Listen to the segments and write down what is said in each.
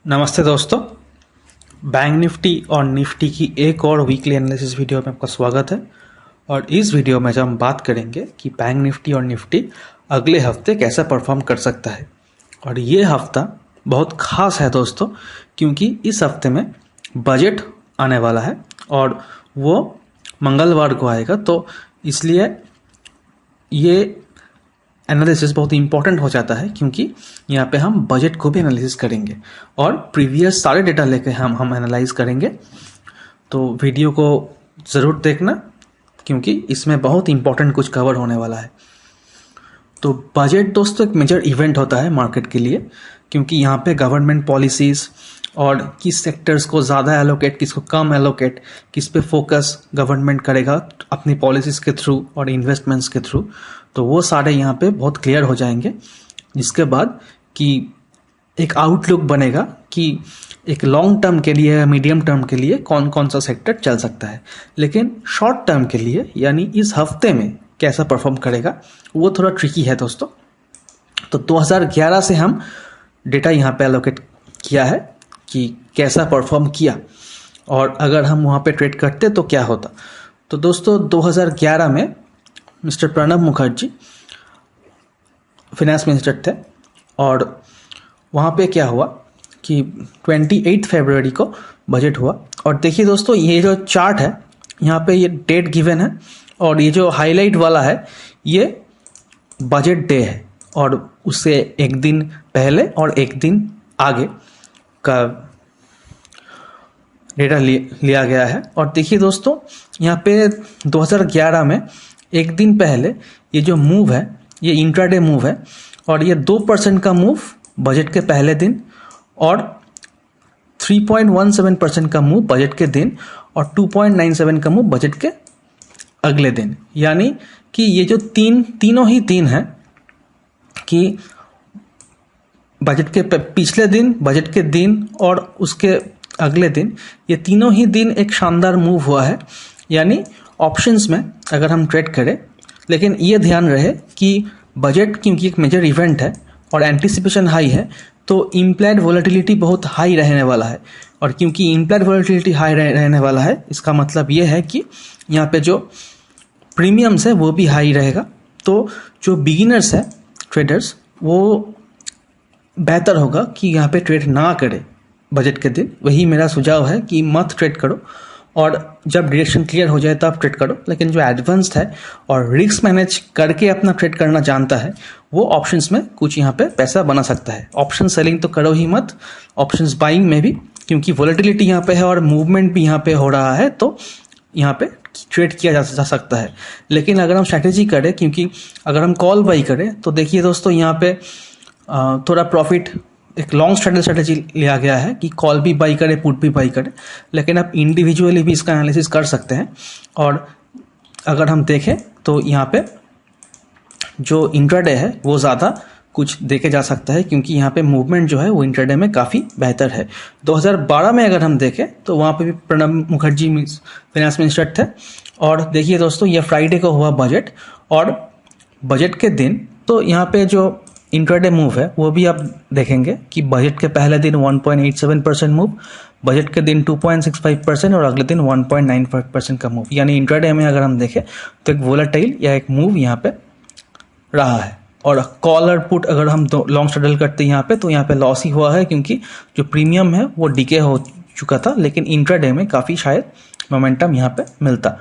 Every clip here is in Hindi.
नमस्ते दोस्तों। बैंक निफ्टी और निफ्टी की एक और वीकली एनालिसिस वीडियो में आपका स्वागत है। और इस वीडियो में जब हम बात करेंगे कि बैंक निफ्टी और निफ्टी अगले हफ्ते कैसा परफॉर्म कर सकता है। और ये हफ्ता बहुत ख़ास है दोस्तों, क्योंकि इस हफ्ते में बजट आने वाला है और वो मंगलवार को आएगा। तो इसलिए ये एनालिसिस बहुत इंपॉर्टेंट हो जाता है, क्योंकि यहाँ पे हम बजट को भी एनालिसिस करेंगे और प्रीवियस सारे डेटा लेके हम एनालाइज करेंगे। तो वीडियो को ज़रूर देखना, क्योंकि इसमें बहुत इंपॉर्टेंट कुछ कवर होने वाला है। तो बजट दोस्तों एक मेजर इवेंट होता है मार्केट के लिए, क्योंकि यहाँ पे गवर्नमेंट पॉलिसीज़ और किस सेक्टर्स को ज़्यादा एलोकेट, किसको कम एलोकेट, किस पे फोकस गवर्नमेंट करेगा अपनी पॉलिसीज़ के थ्रू और इन्वेस्टमेंट्स के थ्रू, तो वो सारे यहाँ पे बहुत क्लियर हो जाएंगे। जिसके बाद कि एक आउटलुक बनेगा कि एक लॉन्ग टर्म के लिए, मीडियम टर्म के लिए कौन कौन सा सेक्टर चल सकता है। लेकिन शॉर्ट टर्म के लिए, यानी इस हफ्ते में कैसा परफॉर्म करेगा, वो थोड़ा ट्रिकी है दोस्तों। तो 2011 से हम डेटा यहाँ पे एलोकेट किया है कि कैसा परफॉर्म किया, और अगर हम वहाँ पे ट्रेड करते तो क्या होता। तो दोस्तों 2011 में mister Pranab Mukherjee finance minister थे, और वहाँ पे क्या हुआ कि 28 फरवरी को बजट हुआ। और देखिए दोस्तों, ये जो चार्ट है यहाँ पे ये डेट गिवन है, और ये जो हाईलाइट वाला है ये बजट डे है, और उससे एक दिन पहले और एक दिन आगे का डेटा लिया गया है। और देखिए दोस्तों, यहाँ पे 2011 में एक दिन पहले ये जो मूव है ये इंट्राडे मूव है, और ये 2% का मूव बजट के पहले दिन, और 3.17% का मूव बजट के दिन, और 2.97 का मूव बजट के अगले दिन। यानी कि ये जो तीनों ही दिन हैं कि बजट के पिछले दिन, बजट के दिन और उसके अगले दिन, ये तीनों ही दिन एक शानदार मूव हुआ है। यानी ऑप्शंस में अगर हम ट्रेड करें, लेकिन ये ध्यान रहे कि बजट क्योंकि एक मेजर इवेंट है और एंटिसिपेशन हाई है, तो इम्प्लाइड वोलेटिलिटी बहुत हाई रहने वाला है। और क्योंकि इम्प्लाइड वोलेटिलिटी हाई रहने वाला है, इसका मतलब ये है कि यहाँ पे जो प्रीमियम्स है वो भी हाई रहेगा। तो जो बिगिनर्स है ट्रेडर्स, वो बेहतर होगा कि यहाँ पे ट्रेड ना करें बजट के दिन। वही मेरा सुझाव है कि मत ट्रेड करो, और जब डायरेक्शन क्लियर हो जाए तब ट्रेड करो। लेकिन जो एडवांस्ड है और रिस्क मैनेज करके अपना ट्रेड करना जानता है, वो ऑप्शंस में कुछ यहाँ पे पैसा बना सकता है। ऑप्शन सेलिंग तो करो ही मत, ऑप्शंस बाइंग में भी, क्योंकि वोलेटिलिटी यहाँ पे है और मूवमेंट भी यहाँ पे हो रहा है, तो यहाँ पे ट्रेड किया जा सकता है। लेकिन अगर हम स्ट्रैटेजी करें, क्योंकि अगर हम कॉल बाई करें, तो देखिए दोस्तों यहाँ पे थोड़ा प्रॉफिट, एक लॉन्ग स्ट्रेटेजी लिया गया है कि कॉल भी बाई करे, पुट भी बाई करे। लेकिन आप इंडिविजुअली भी इसका एनालिसिस कर सकते हैं। और अगर हम देखें तो यहाँ पे जो इंट्राडे है वो ज़्यादा कुछ देखे जा सकता है, क्योंकि यहाँ पे मूवमेंट जो है वो इंट्राडे में काफ़ी बेहतर है। 2012 में अगर हम देखें तो वहाँ पे भी प्रणब मुखर्जी फाइनेंस मिनिस्टर थे। और देखिए दोस्तों, ये फ्राइडे को हुआ बजट, और बजट के दिन तो यहाँ पे जो इंट्राडे मूव है वो भी आप देखेंगे कि बजट के पहले दिन 1.87% मूव, बजट के दिन 2.65% और अगले दिन 1.95% का मूव। यानी इंट्राडे में अगर हम देखें तो एक वोलेटाइल या एक मूव यहाँ पे रहा है। और कॉल और पुट अगर हम लॉन्ग स्ट्रगल करते हैं यहाँ पे, तो यहाँ पे लॉस ही हुआ है, क्योंकि जो प्रीमियम है वो डिके हो चुका था। लेकिन इंट्राडे में काफ़ी शायद मोमेंटम यहाँ पे मिलता।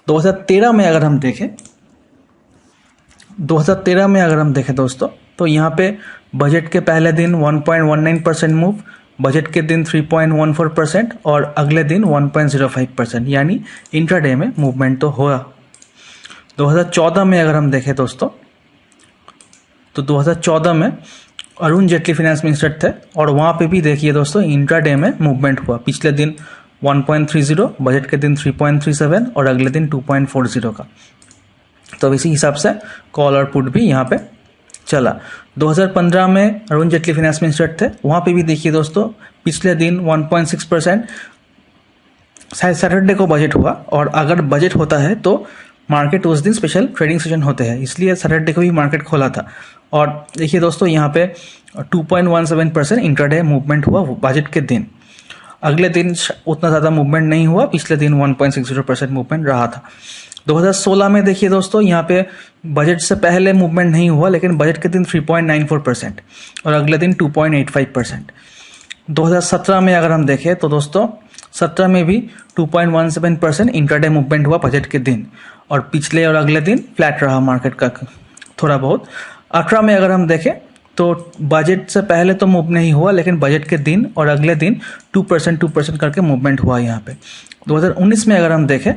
2013 में अगर हम देखें, 2013 में अगर हम देखें दोस्तों, तो यहाँ पे बजट के पहले दिन 1.19% मूव, बजट के दिन 3.14% और अगले दिन 1.05%। यानी इंट्राडे में मूवमेंट तो हुआ। 2014 में अगर हम देखें दोस्तों, तो 2014 में अरुण जेटली फाइनेंस मिनिस्टर थे, और वहाँ पे भी देखिए दोस्तों इंट्राडे में मूवमेंट हुआ। पिछले दिन 1.30, बजट के दिन 3.37 और अगले दिन 2.40 का। तो इसी हिसाब से कॉल और पुट भी यहाँ पे चला। 2015 में अरुण जेटली फाइनेंस मिनिस्टर थे, वहाँ पे भी देखिए दोस्तों पिछले दिन 1.6%, सैटरडे को बजट हुआ, और अगर बजट होता है तो मार्केट उस दिन स्पेशल ट्रेडिंग सेशन होते हैं, इसलिए सैटरडे को भी मार्केट खोला था। और देखिए दोस्तों यहाँ पे 2.17% इंट्राडे मूवमेंट हुआ बजट के दिन। अगले दिन उतना ज़्यादा मूवमेंट नहीं हुआ, पिछले दिन 1.60% मूवमेंट रहा था। 2016 में देखिए दोस्तों यहाँ पे बजट से पहले मूवमेंट नहीं हुआ, लेकिन बजट के दिन 3.94% और अगले दिन 2.85%। 2017 में अगर हम देखें तो दोस्तों 17 में भी 2.17% इंट्राडे मूवमेंट हुआ बजट के दिन, और पिछले और अगले दिन फ्लैट रहा मार्केट का थोड़ा बहुत। 18 में अगर हम देखें तो बजट से पहले तो मूव नहीं हुआ, लेकिन बजट के दिन और अगले दिन 2% करके मूवमेंट हुआ यहाँ पे। 2019 में अगर हम देखें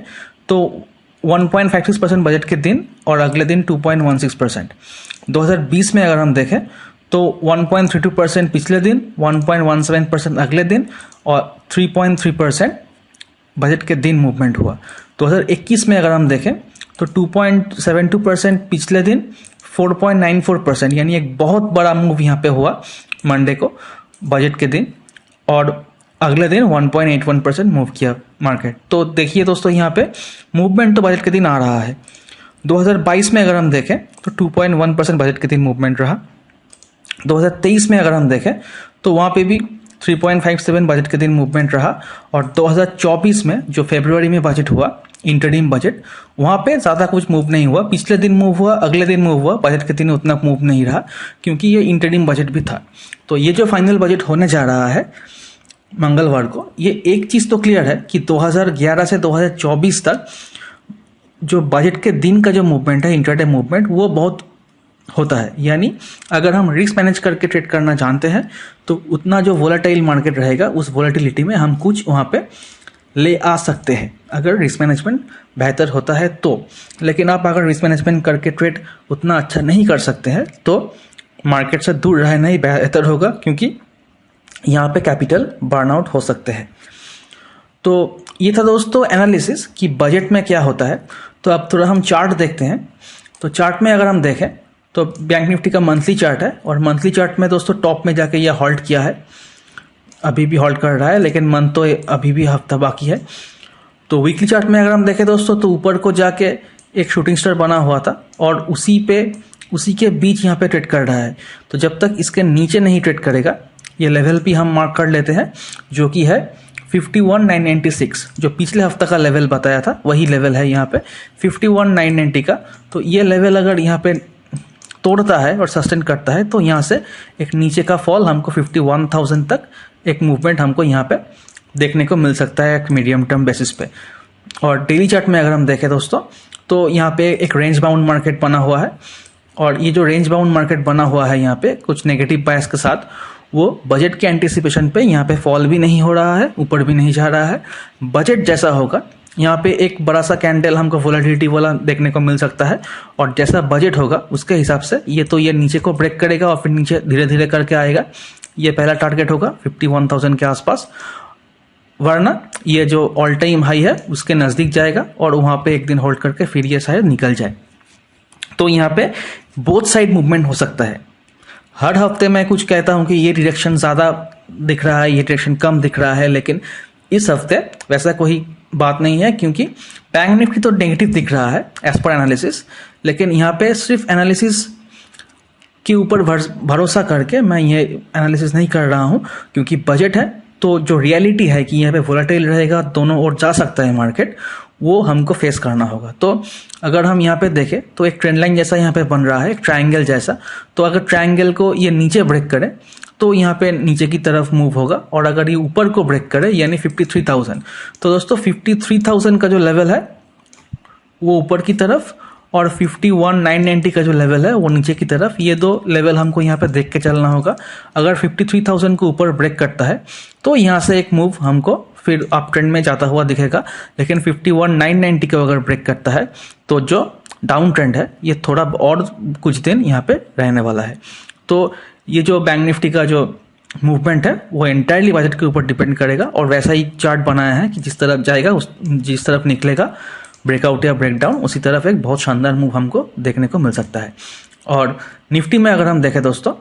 तो 1.56% बजट के दिन और अगले दिन 2.16%। 2020 में अगर हम देखें तो 1.32% पिछले दिन, 1.17% अगले दिन और 3.3% बजट के दिन मूवमेंट हुआ। 2021 में अगर हम देखें तो 2.72% पिछले दिन, 4.94% यानी एक बहुत बड़ा मूव यहाँ पे हुआ मंडे को बजट के दिन, और अगले दिन 1.81% मूव किया मार्केट। तो देखिए दोस्तों यहाँ पे मूवमेंट तो बजट के दिन आ रहा है। 2022 में अगर हम देखें तो 2.1% बजट के दिन मूवमेंट रहा। 2023 में अगर हम देखें तो वहाँ पे भी 3.57 बजट के दिन मूवमेंट रहा। और 2024 में जो फरवरी में बजट हुआ, इंटरिम बजट, वहाँ पे ज़्यादा कुछ मूव नहीं हुआ। पिछले दिन मूव हुआ, अगले दिन मूव हुआ, बजट के दिन उतना मूव नहीं रहा क्योंकि ये इंटरिम बजट भी था। तो ये जो फाइनल बजट होने जा रहा है मंगलवार को, ये एक चीज़ तो क्लियर है कि 2011 से 2024 तक जो बजट के दिन का जो मूवमेंट है, इंट्राडे मूवमेंट, वो बहुत होता है। यानी अगर हम रिस्क मैनेज करके ट्रेड करना जानते हैं तो उतना जो वोलेटाइल मार्केट रहेगा, उस वोलेटिलिटी में हम कुछ वहाँ पे ले आ सकते हैं अगर रिस्क मैनेजमेंट बेहतर होता है तो। लेकिन आप अगर रिस्क मैनेजमेंट करके ट्रेड उतना अच्छा नहीं कर सकते हैं तो मार्केट से दूर रहना ही बेहतर होगा, क्योंकि यहाँ पे कैपिटल बर्नआउट हो सकते हैं। तो ये था दोस्तों एनालिसिस कि बजट में क्या होता है। तो अब थोड़ा हम चार्ट देखते हैं। तो चार्ट में अगर हम देखें तो बैंक निफ्टी का मंथली चार्ट है, और मंथली चार्ट में दोस्तों टॉप में जाके ये हॉल्ट किया है, अभी भी हॉल्ट कर रहा है, लेकिन मंथ तो अभी भी हफ्ता बाकी है। तो वीकली चार्ट में अगर हम देखें दोस्तों तो ऊपर को जाके एक शूटिंग स्टार बना हुआ था और उसी के बीच यहाँ पे ट्रेड कर रहा है। तो जब तक इसके नीचे नहीं ट्रेड करेगा, ये लेवल भी हम मार्क कर लेते हैं जो कि है 51,996, जो पिछले हफ्ता का लेवल बताया था वही लेवल है यहाँ पे 51,990 का। तो ये लेवल अगर यहाँ पे तोड़ता है और सस्टेन करता है तो यहाँ से एक नीचे का फॉल हमको 51,000 तक एक मूवमेंट हमको यहाँ पे देखने को मिल सकता है एक मीडियम टर्म बेसिस पे। और डेली चार्ट में अगर हम देखें दोस्तों तो यहाँ पे एक रेंज बाउंड मार्केट बना हुआ है, और ये जो रेंज बाउंड मार्केट बना हुआ है यहाँ पे कुछ नेगेटिव बायस के साथ, वो बजट के एंटिसिपेशन पे यहाँ पे फॉल भी नहीं हो रहा है, ऊपर भी नहीं जा रहा है। बजट जैसा होगा यहाँ पे एक बड़ा सा कैंडल हमको वोलेटिलिटी वाला देखने को मिल सकता है, और जैसा बजट होगा उसके हिसाब से ये नीचे को ब्रेक करेगा और फिर नीचे धीरे धीरे करके आएगा। ये पहला टारगेट होगा 51,000 के आसपास, वरना ये जो ऑल टाइम हाई है उसके नज़दीक जाएगा और वहाँ पे एक दिन होल्ड करके फिर ये शायद निकल जाए। तो यहाँ पे बोथ साइड मूवमेंट हो सकता है। हर हफ्ते मैं कुछ कहता हूँ कि ये डायरेक्शन ज़्यादा दिख रहा है, ये डायरेक्शन कम दिख रहा है, लेकिन इस हफ्ते वैसा कोई बात नहीं है, क्योंकि बैंक निफ्टी तो नेगेटिव दिख रहा है एज पर एनालिसिस। लेकिन यहाँ पे सिर्फ एनालिसिस के ऊपर भरोसा करके मैं ये एनालिसिस नहीं कर रहा हूँ, क्योंकि बजट है तो जो रियलिटी है कि यहाँ पे वोलेटाइल रहेगा, दोनों ओर जा सकता है मार्केट, वो हमको फेस करना होगा। तो अगर हम यहाँ पे देखें तो एक ट्रेंड लाइन जैसा यहाँ पे बन रहा है, एक ट्रायंगल जैसा। तो अगर ट्रायंगल को ये नीचे ब्रेक करे तो यहाँ पे नीचे की तरफ मूव होगा, और अगर ये ऊपर को ब्रेक करे यानी 53,000, तो दोस्तों 53,000 का जो लेवल है वो ऊपर की तरफ, और 51,990 का जो लेवल है वो नीचे की तरफ। ये दो लेवल हमको यहाँ पे देख के चलना होगा। अगर 53,000 को ऊपर ब्रेक करता है तो यहाँ से एक मूव हमको फिर अप ट्रेंड में जाता हुआ दिखेगा, लेकिन 51,990 को अगर ब्रेक करता है तो जो डाउन ट्रेंड है ये थोड़ा और कुछ दिन यहाँ पे रहने वाला है। तो ये जो बैंक निफ्टी का जो मूवमेंट है वो एंटायरली बजट के ऊपर डिपेंड करेगा, और वैसा ही चार्ट बनाया है कि जिस तरफ जाएगा जिस तरफ निकलेगा ब्रेकआउट या ब्रेकडाउन, उसी तरफ एक बहुत शानदार मूव हमको देखने को मिल सकता है। और निफ्टी में अगर हम देखें दोस्तों,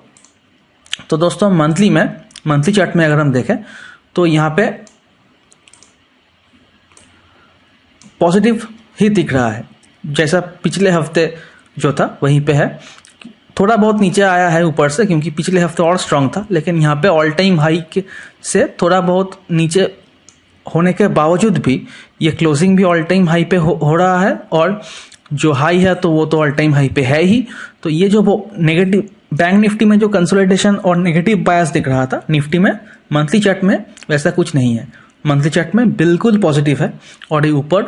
तो दोस्तों मंथली चार्ट में अगर हम देखें तो यहाँ पे पॉजिटिव ही दिख रहा है, जैसा पिछले हफ्ते जो था वहीं पे है। थोड़ा बहुत नीचे आया है ऊपर से, क्योंकि पिछले हफ्ते और स्ट्रांग था, लेकिन यहाँ पे ऑल टाइम हाई के से थोड़ा बहुत नीचे होने के बावजूद भी ये क्लोजिंग भी ऑल टाइम हाई पे हो रहा है, और जो हाई है तो वो तो ऑल टाइम हाई पे है ही। तो ये जो वो नेगेटिव बैंक निफ्टी में जो कंसोलिडेशन और नेगेटिव बायस दिख रहा था, निफ्टी में मंथली चार्ट में वैसा कुछ नहीं है। मंथली चार्ट में बिल्कुल पॉजिटिव है और ये ऊपर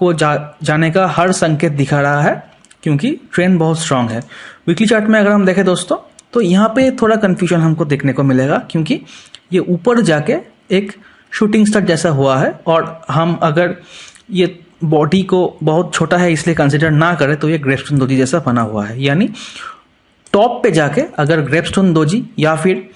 को जाने का हर संकेत दिखा रहा है, क्योंकि ट्रेंड बहुत स्ट्रांग है। वीकली चार्ट में अगर हम देखें दोस्तों, तो यहाँ पे थोड़ा कंफ्यूजन हमको देखने को मिलेगा, क्योंकि ये ऊपर जाके एक शूटिंग स्टार जैसा हुआ है, और हम अगर ये बॉडी को बहुत छोटा है इसलिए कंसिडर ना करें तो ये ग्रेपस्टोन दोजी जैसा बना हुआ है। यानी टॉप पे जाके अगर ग्रेपस्टोन दोजी या फिर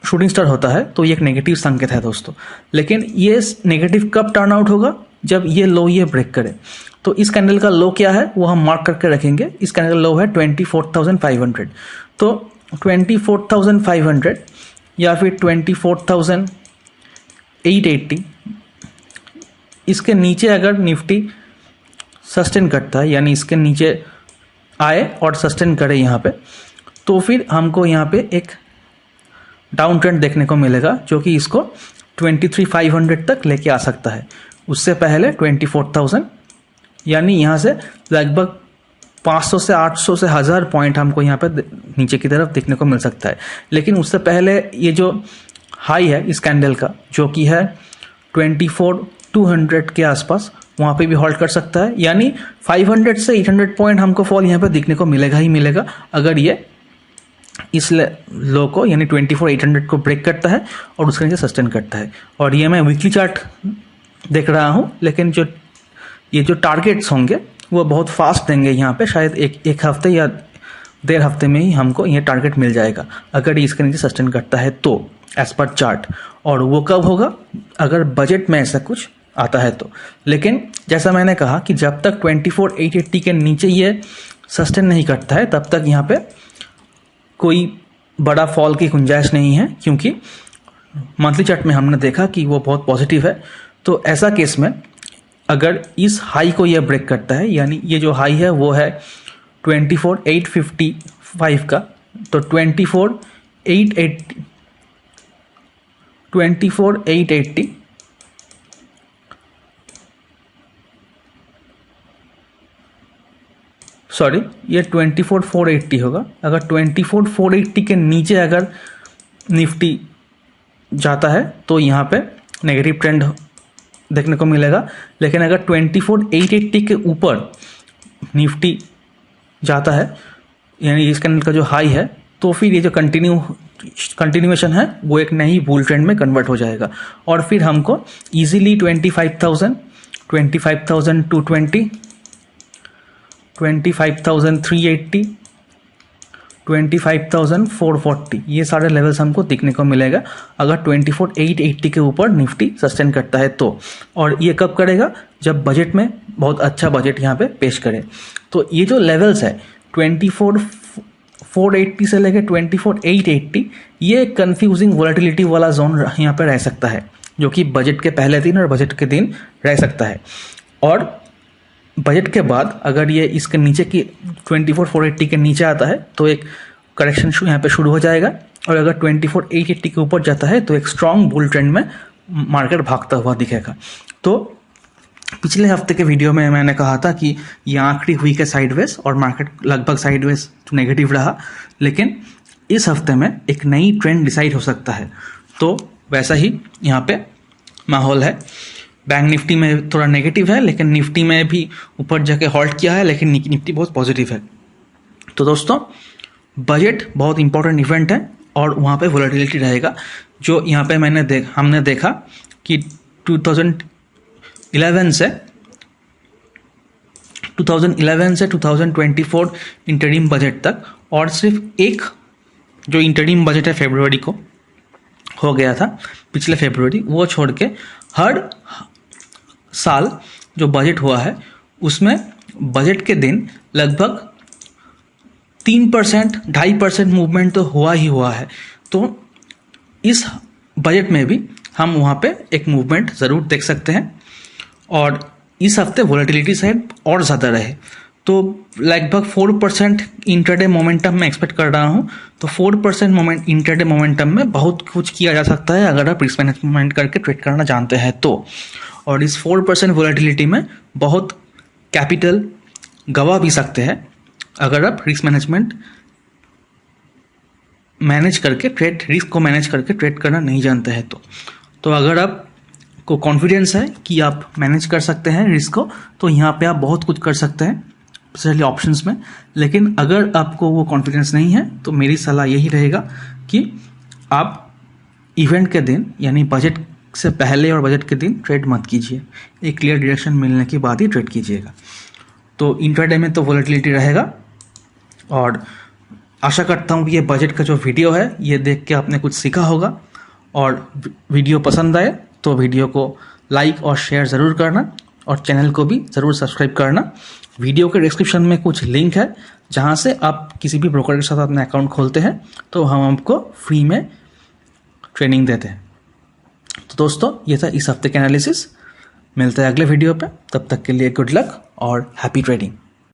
शूटिंग स्टार होता है तो ये एक नेगेटिव संकेत है दोस्तों। लेकिन ये नेगेटिव कब टर्न आउट होगा? जब ये लो ये ब्रेक करे। तो इस कैंडल का लो क्या है वो हम मार्क करके रखेंगे। इस कैंडल का लो है 24,500। तो 24,500 या फिर 24,880, इसके नीचे अगर निफ्टी सस्टेन करता है, यानी इसके नीचे आए और सस्टेन करे यहाँ पे, तो फिर हमको यहाँ पे एक डाउन ट्रेंड देखने को मिलेगा, जो कि इसको 23,500 तक लेके आ सकता है। उससे पहले 24,000, यानी यहाँ से लगभग 500 से 800 से 1000 पॉइंट हमको यहाँ पे नीचे की तरफ देखने को मिल सकता है। लेकिन उससे पहले ये जो हाई है इस कैंडल का, जो कि है 24,200 के आसपास, वहाँ पे भी होल्ड कर सकता है। यानी 500 से 800 पॉइंट हमको फॉल यहाँ पे देखने को मिलेगा ही मिलेगा, अगर ये इस लो को यानी 24,800 को ब्रेक करता है और उसके नीचे सस्टेन करता है। और ये मैं वीकली चार्ट देख रहा हूँ, लेकिन ये जो टारगेट्स होंगे वो बहुत फास्ट देंगे यहाँ पे। शायद एक हफ्ते या 1.5 हफ्ते में ही हमको ये टारगेट मिल जाएगा, अगर ये इसके नीचे सस्टेन करता है तो, एज पर चार्ट। और वो कब होगा? अगर बजट में ऐसा कुछ आता है तो। लेकिन जैसा मैंने कहा कि जब तक 24,880 के नीचे ये सस्टेन नहीं करता है, तब तक यहाँ पे कोई बड़ा फॉल की गुंजाइश नहीं है, क्योंकि मंथली चार्ट में हमने देखा कि वो बहुत पॉजिटिव है। तो ऐसा केस में अगर इस हाई को ये ब्रेक करता है, यानी ये जो हाई है वो है 24,855 का, तो 24,880 सॉरी, ये 24,480 होगा। अगर 24,480 के नीचे अगर निफ्टी जाता है तो यहाँ पे नेगेटिव ट्रेंड देखने को मिलेगा। लेकिन अगर 24,880 के ऊपर निफ्टी जाता है, यानी इस कैंडल का जो हाई है, तो फिर ये जो कंटिन्यूएशन है वो एक नई बुल ट्रेंड में कन्वर्ट हो जाएगा, और फिर हमको इजीली 25,000, 25,220, 25,380, 25,440 ये सारे लेवल्स हमको दिखने को मिलेगा अगर 24,880 के ऊपर निफ्टी सस्टेन करता है तो। और ये कब करेगा? जब बजट में बहुत अच्छा बजट यहाँ पे पेश करे। तो ये जो लेवल्स है 24,480 से लेकर 24,880, ये कंफ्यूजिंग वोलेटिलिटी वाला जोन यहाँ पे रह सकता है, जो कि बजट के पहले दिन और बजट के दिन रह सकता है। और बजट के बाद अगर ये इसके नीचे की 24,480 के नीचे आता है तो एक करेक्शन यहाँ पे शुरू हो जाएगा, और अगर 24,880 के ऊपर जाता है तो एक स्ट्रॉन्ग बुल ट्रेंड में मार्केट भागता हुआ दिखेगा। तो पिछले हफ्ते के वीडियो में मैंने कहा था कि ये आखिरी वीक है साइडवेज, और मार्केट लगभग साइडवेज टू नेगेटिव रहा, लेकिन इस हफ्ते में एक नई ट्रेंड डिसाइड हो सकता है। तो वैसा ही यहाँ पे माहौल है। बैंक निफ्टी में थोड़ा नेगेटिव है, लेकिन निफ्टी में भी ऊपर जाके हॉल्ट किया है, लेकिन निफ्टी बहुत पॉजिटिव है। तो दोस्तों, बजट बहुत इंपॉर्टेंट इवेंट है और वहाँ पे वोलेटिलिटी रहेगा। जो यहाँ पे हमने देखा कि 2011 से 2024 इंटरिम बजट तक, और सिर्फ एक जो इंटरिम बजट है फरवरी को हो गया था, पिछले फरवरी, वो छोड़ के हर साल जो बजट हुआ है उसमें बजट के दिन लगभग 3%, 2.5% मूवमेंट तो हुआ ही हुआ है। तो इस बजट में भी हम वहाँ पे एक मूवमेंट ज़रूर देख सकते हैं, और इस हफ्ते वोलेटिलिटी शायद और ज़्यादा रहे। तो लगभग 4% इंट्राडे मोमेंटम में एक्सपेक्ट कर रहा हूँ। तो 4% इंट्राडे मोमेंटम में बहुत कुछ किया जा सकता है अगर आप रिस्क मैनेजमेंट करके ट्रेड करना जानते हैं तो। और इस 4% वोलेटिलिटी में बहुत कैपिटल गवा भी सकते हैं अगर आप रिस्क मैनेजमेंट मैनेज करके रिस्क को मैनेज करके ट्रेड करना नहीं जानते हैं तो अगर आपको कॉन्फिडेंस है कि आप मैनेज कर सकते हैं रिस्क को, तो यहाँ पे आप बहुत कुछ कर सकते हैं, स्पेशली ऑप्शंस में। लेकिन अगर आपको वो कॉन्फिडेंस नहीं है तो मेरी सलाह यही रहेगा कि आप इवेंट के दिन यानी बजट से पहले और बजट के दिन ट्रेड मत कीजिए। एक क्लियर डायरेक्शन मिलने के बाद ही ट्रेड कीजिएगा। तो इंट्राडे में तो वोलेटिलिटी रहेगा, और आशा करता हूँ कि ये बजट का जो वीडियो है ये देख के आपने कुछ सीखा होगा। और वीडियो पसंद आए तो वीडियो को लाइक और शेयर ज़रूर करना, और चैनल को भी ज़रूर सब्सक्राइब करना। वीडियो के डिस्क्रिप्शन में कुछ लिंक है जहाँ से आप किसी भी ब्रोकर के साथ अपना अकाउंट खोलते हैं तो हम आपको फ्री में ट्रेनिंग देते हैं। तो दोस्तों, ये था इस हफ्ते के एनालिसिस। मिलते हैं अगले वीडियो पे, तब तक के लिए गुड लक और हैप्पी ट्रेडिंग।